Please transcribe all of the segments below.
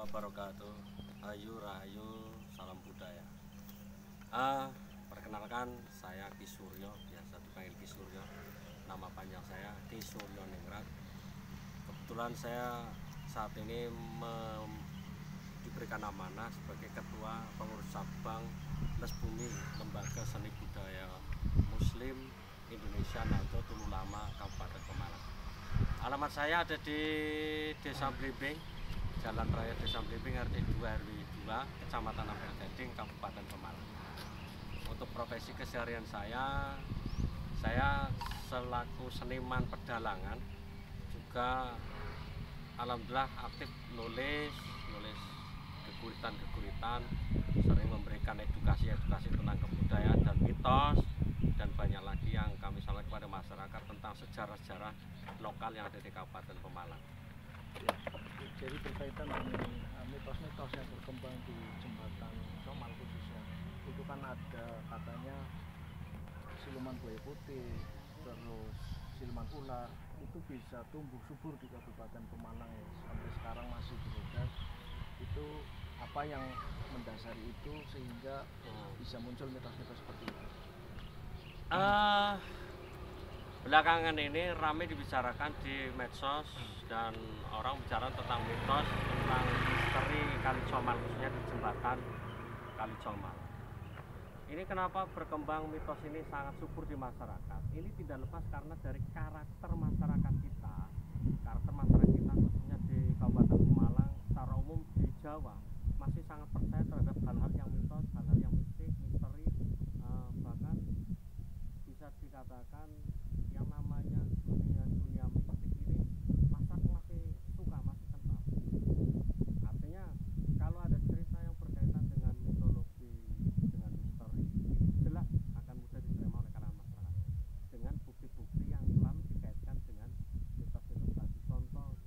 wabarakatuh. Ayu Rahayu, salam budaya. Perkenalkan, saya Ki Suryo, biasa dipanggil Ki Suryo. Nama panjang saya Ki Suryo Ningrat. Kebetulan saya saat ini diberikan amanah sebagai Ketua Pengurus Cabang Les Bumi Lembaga Seni Budaya Muslim Indonesia Nahdlatul Ulama Kabupaten Pemalang. Alamat saya ada di Desa Blimbing, Jalan Raya Desa Blimbing, RT 2 RW 2, Kecamatan Ampel Gading, Kabupaten Pemalang. Untuk profesi keseharian saya selaku seniman pedalangan, juga alhamdulillah aktif nulis keguritan, sering memberikan edukasi tentang kebudayaan dan mitos, dan banyak lagi yang kami sampaikan kepada masyarakat tentang sejarah-sejarah lokal yang ada di Kabupaten Pemalang. Ya, jadi berkaitan dengan mitos-mitos yang berkembang di Jembatan Comal khususnya, itu kan ada katanya siluman buaya putih, terus siluman ular, itu bisa tumbuh subur di Kabupaten Pemalang ya, sampai sekarang masih beredar. Itu apa yang mendasari itu sehingga bisa muncul mitos-mitos seperti itu? Belakangan ini ramai dibicarakan di medsos dan orang bicara tentang mitos, tentang misteri Kali Comal, khususnya di jembatan Kali Comal. Ini kenapa berkembang mitos ini sangat subur di masyarakat? Ini tidak lepas karena dari karakter masyarakat kita khususnya di Kabupaten Pemalang, secara umum di Jawa masih sangat percaya terhadap hal-hal yang mitos, hal-hal yang mistik, misteri, bahkan bisa dikatakan yang namanya dunia mistik ini masyarakat masih suka, masih kental. Artinya kalau ada cerita yang berkaitan dengan mitologi, dengan misteri, ini jelas akan mudah diterima oleh kalangan masyarakat dengan bukti-bukti yang selalu dikaitkan dengan mitos-mitos tadi. Contoh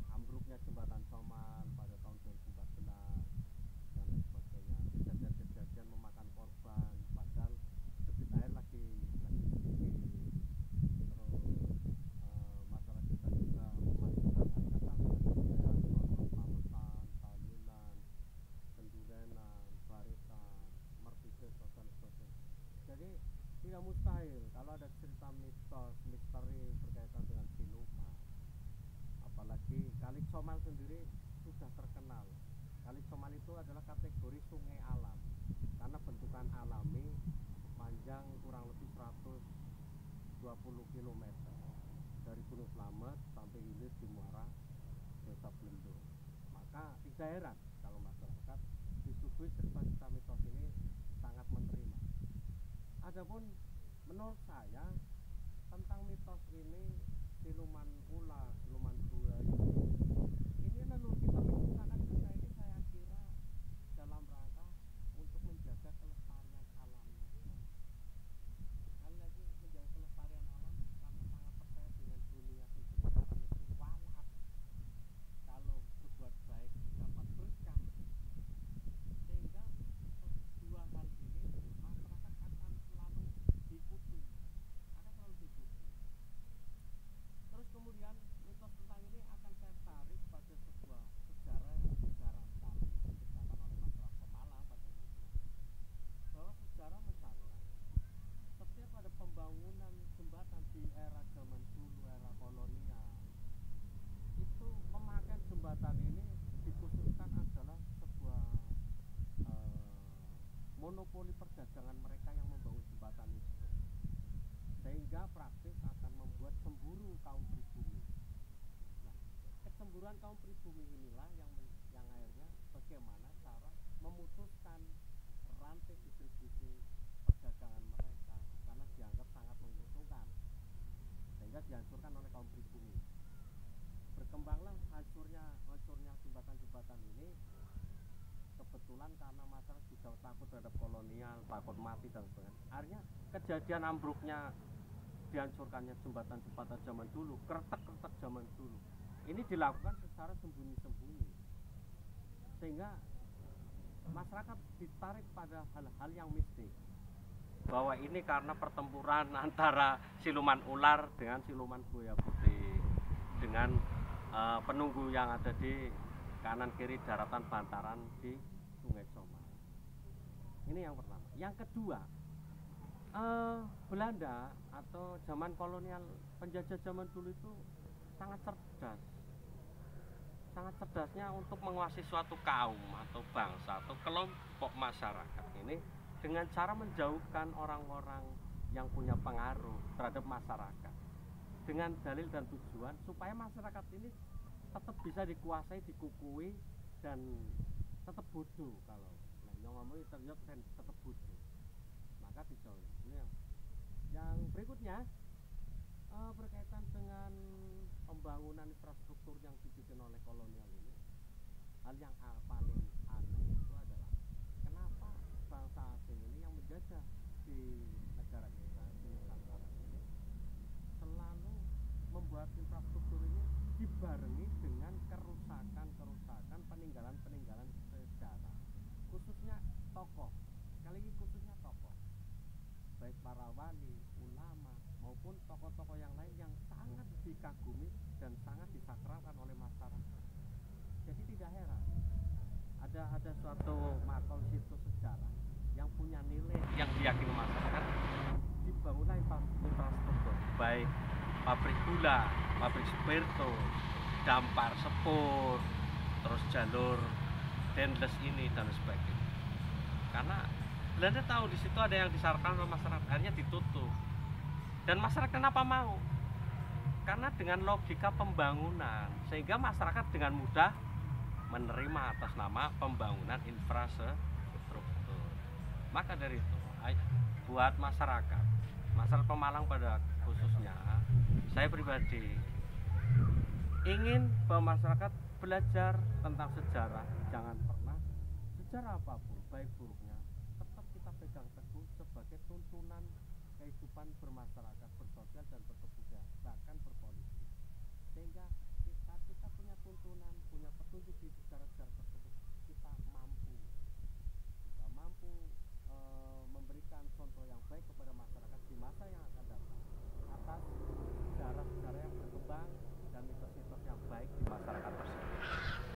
ambruknya jembatan Comal pada tahun 2014 dan lain sebagainya, kejadian-kejadian memakan korban padahal debit air lagi tinggi. Terus masalah kita juga masih sangat kental dengan kebudayaan contoh Slametan, Taulinan, Kendurenan, Barisan, Mertisis, dan sebagainya. Jadi tidak mustahil kalau ada cerita mitos, misteri berkaitan dengan siluman. Apalagi Kali Comal sendiri sudah terkenal. Kali Comal itu adalah kategori sungai alam karena bentukan alami, panjang kurang lebih 120 km dari Gunung Slamet sampai hilir di muara Desa Blendung. Maka tidak heran kalau masyarakat disuguhi cerita-cerita mitos ini sangat menerima. Adapun menurut saya tentang mitos ini, siluman ular, siluman buaya, ini leluhur kita menciptakan cerita ini, saya kira dalam rangka untuk menjaga kelestarian alamnya. Sekali lagi, menjaga kelestarian alam karena sangat percaya dengan dunia kebenaran itu walat. Kalau berbuat baik dapat berkah, sehingga dua hal ini masyarakat akan selalu diikuti. Terus kemudian mitos tentang ini akan saya tarik pada sebuah sejarah yang jarang sekali diceritakan oleh masyarakat Pemalang pada umumnya, bahwa sejarah mencatat setiap ada pembangunan jembatan di era zaman dulu, era kolonial, itu pemakaian jembatan ini dikhususkan adalah sebuah monopoli perdagangan mereka yang membangun jembatan itu, sehingga praktis akan membuat cemburu kaum pribumi. Nah, kecemburuan kaum pribumi inilah yang akhirnya bagaimana cara memutuskan rantai distribusi perdagangan mereka karena dianggap sangat menguntungkan, sehingga dihancurkan oleh kaum pribumi. Berkembanglah hancurnya jembatan ini, kebetulan karena masyarakat juga takut terhadap kolonial, takut mati dan sebagainya. Akhirnya kejadian ambruknya, dihancurkannya jembatan zaman dulu, kretek zaman dulu, ini dilakukan secara sembunyi-sembunyi, sehingga masyarakat ditarik pada hal-hal yang mistik, bahwa ini karena pertempuran antara siluman ular dengan siluman buaya putih, dengan penunggu yang ada di kanan kiri daratan bantaran di Sungai Comal. Ini yang pertama. Yang kedua, Belanda atau zaman kolonial penjajah zaman dulu itu sangat cerdas. Sangat cerdasnya untuk menguasai suatu kaum atau bangsa atau kelompok masyarakat ini dengan cara menjauhkan orang-orang yang punya pengaruh terhadap masyarakat dengan dalil dan tujuan supaya masyarakat ini tetap bisa dikuasai, dikukui, dan tetap bodoh. Kalau ngomongin ternyata tetap bodoh, maka dijauhi. Ini yang berikutnya berkaitan dengan pembangunan infrastruktur yang dibikin oleh kolonial ini. Hal yang paling aneh itu adalah kenapa bangsa asing ini yang menjajah di negara kita, di Nusantara ini, selalu membuat infrastruktur ini dibarengi dengan kerusakan, peninggalan sejarah, khususnya tokoh. Kali ini khususnya tokoh, baik para wali, ulama, maupun tokoh-tokoh yang lain yang sangat dikagumi dan sangat disakralkan oleh masyarakat. Jadi tidak heran ada suatu makam situs sejarah yang punya nilai yang diyakini masyarakat, dibangunlah infrastruktur, baik pabrik gula, pabrik spirto, dampar sepur, terus jalur Dendles ini dan sebagainya. Karena Belanda tahu di situ ada yang disarankan oleh masyarakat, akhirnya ditutup. Dan masyarakat kenapa mau? Karena dengan logika pembangunan, sehingga masyarakat dengan mudah menerima atas nama pembangunan infrastruktur. Maka dari itu, buat masyarakat Pemalang pada khususnya, saya pribadi ingin bahwa masyarakat belajar tentang sejarah. Jangan pernah sejarah apapun, baik buruknya, tetap kita pegang teguh sebagai tuntunan kehidupan bermasyarakat, bersosial dan berkebudayaan, bahkan berpolitik. Sehingga kita punya tuntunan, punya petunjuk di sejarah-sejarah tersebut, kita mampu memberikan contoh yang baik kepada masyarakat.